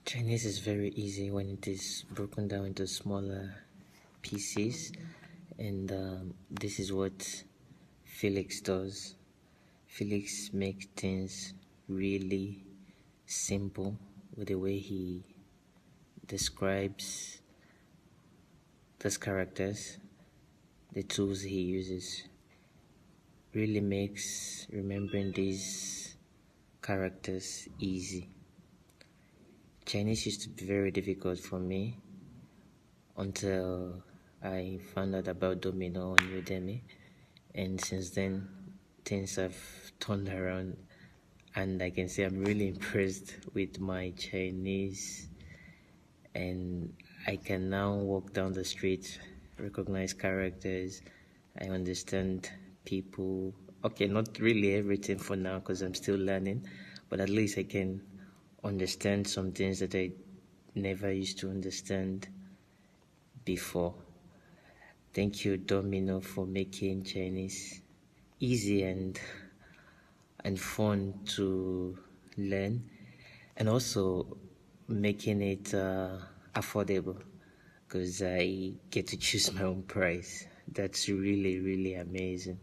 Chinese is very easy when it is broken down into smaller pieces, and this is what Felix does. Felix makes things really simple with the way he describes those characters, the tools he uses. Really makes remembering these characters easy. Chinese used to be very difficult for me until I found out about Domino on Udemy, and since then things have turned around, and I can say I'm really impressed with my Chinese, and I can now walk down the street, recognize characters, I understand people. Okay, not really everything for now because I'm still learning, but at least I can understand some things that I never used to understand before. Thank you, Domino, for making Chinese easy and fun to learn, and also making it affordable, because I get to choose my own price. That's really, really amazing.